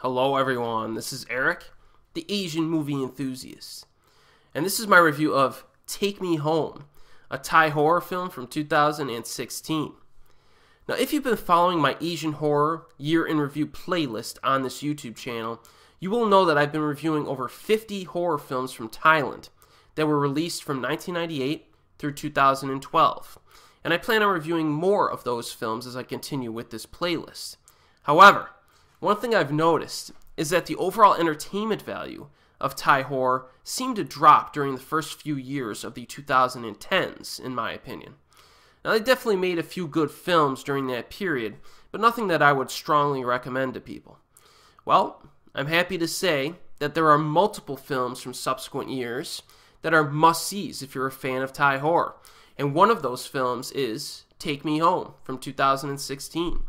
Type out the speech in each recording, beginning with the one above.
Hello everyone, this is Erik, the Asian Movie Enthusiast, and this is my review of Take Me Home, a Thai horror film from 2016. Now, if you've been following my Asian horror year in review playlist on this YouTube channel, you will know that I've been reviewing over 50 horror films from Thailand that were released from 1998 through 2012, and I plan on reviewing more of those films as I continue with this playlist. However, one thing I've noticed is that the overall entertainment value of Thai horror seemed to drop during the first few years of the 2010s, in my opinion. Now, they definitely made a few good films during that period, but nothing that I would strongly recommend to people. Well, I'm happy to say that there are multiple films from subsequent years that are must-sees if you're a fan of Thai horror, and one of those films is Take Me Home from 2016.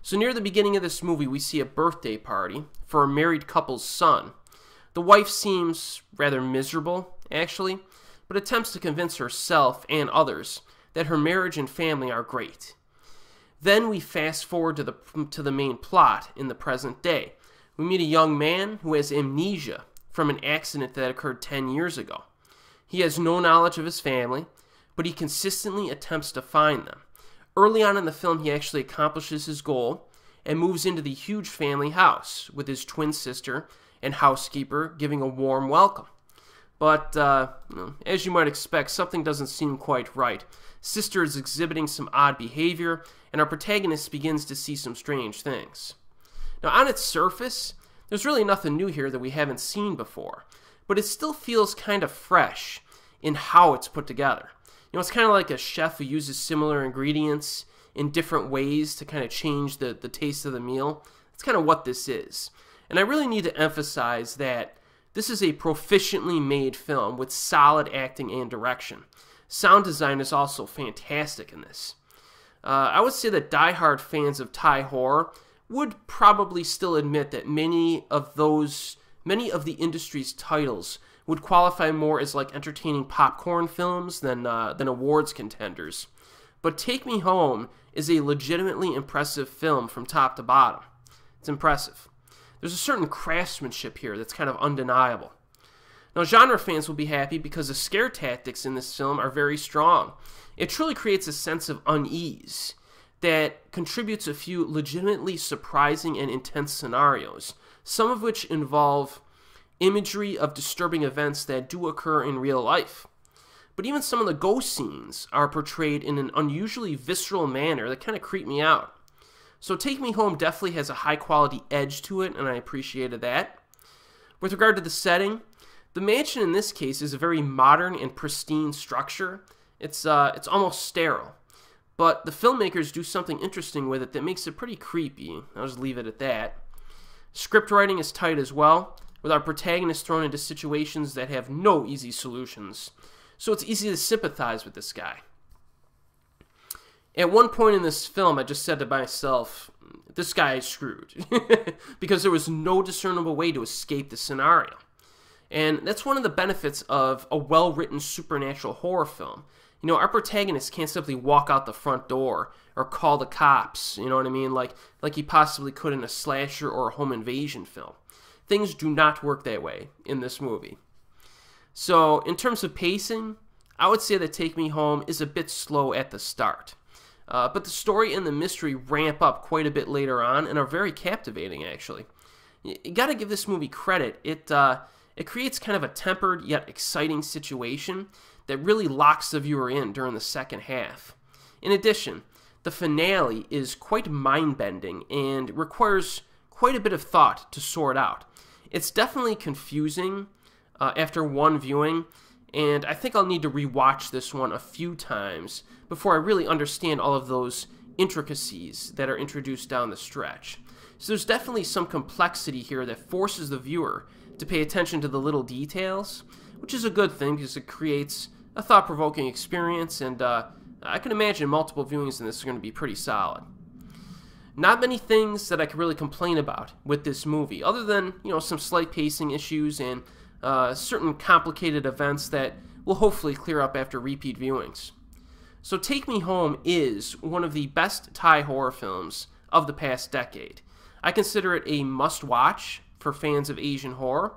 So near the beginning of this movie, we see a birthday party for a married couple's son. The wife seems rather miserable, actually, but attempts to convince herself and others that her marriage and family are great. Then we fast forward to the main plot in the present day. We meet a young man who has amnesia from an accident that occurred 10 years ago. He has no knowledge of his family, but he consistently attempts to find them. Early on in the film, he actually accomplishes his goal and moves into the huge family house with his twin sister and housekeeper giving a warm welcome. But, as you might expect, something doesn't seem quite right. Sister is exhibiting some odd behavior, and our protagonist begins to see some strange things. Now, on its surface, there's really nothing new here that we haven't seen before, but it still feels kind of fresh in how it's put together. You know, it's kind of like a chef who uses similar ingredients in different ways to kind of change the taste of the meal. That's kind of what this is. And I really need to emphasize that this is a proficiently made film with solid acting and direction. Sound design is also fantastic in this. I would say that diehard fans of Thai horror would probably still admit that many of the industry's titles would qualify more as like entertaining popcorn films than awards contenders. But Take Me Home is a legitimately impressive film from top to bottom. It's impressive. There's a certain craftsmanship here that's kind of undeniable. Now, genre fans will be happy because the scare tactics in this film are very strong. It truly creates a sense of unease that contributes a few legitimately surprising and intense scenarios, some of which involve imagery of disturbing events that do occur in real life. But even some of the ghost scenes are portrayed in an unusually visceral manner that kind of creep me out. So Take Me Home definitely has a high-quality edge to it, and I appreciated that. With regard to the setting, the mansion in this case is a very modern and pristine structure. It's almost sterile. But the filmmakers do something interesting with it that makes it pretty creepy. I'll just leave it at that. Script writing is tight as well, with our protagonist thrown into situations that have no easy solutions. So it's easy to sympathize with this guy. At one point in this film, I just said to myself, this guy is screwed. Because there was no discernible way to escape the scenario. And that's one of the benefits of a well-written supernatural horror film. You know, our protagonist can't simply walk out the front door or call the cops, you know what I mean, like he possibly could in a slasher or a home invasion film. Things do not work that way in this movie. So, in terms of pacing, I would say that Take Me Home is a bit slow at the start. But the story and the mystery ramp up quite a bit later on and are very captivating, actually. You gotta give this movie credit. It creates kind of a tempered yet exciting situation that really locks the viewer in during the second half. In addition, the finale is quite mind-bending and requires quite a bit of thought to sort out. It's definitely confusing after one viewing, and I think I'll need to rewatch this one a few times before I really understand all of those intricacies that are introduced down the stretch. So there's definitely some complexity here that forces the viewer to pay attention to the little details, which is a good thing because it creates a thought-provoking experience, and I can imagine multiple viewings in this are going to be pretty solid. Not many things that I could really complain about with this movie, other than, you know, some slight pacing issues and certain complicated events that will hopefully clear up after repeat viewings. So Take Me Home is one of the best Thai horror films of the past decade. I consider it a must-watch for fans of Asian horror.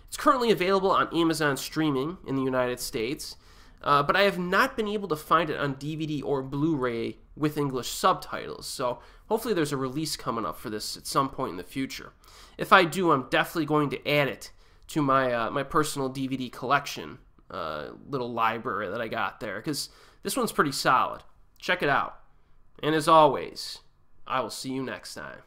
It's currently available on Amazon streaming in the United States, but I have not been able to find it on DVD or Blu-ray with English subtitles, so hopefully there's a release coming up for this at some point in the future. If I do, I'm definitely going to add it to my my personal DVD collection little library that I got there, because this one's pretty solid. Check it out. And as always, I will see you next time.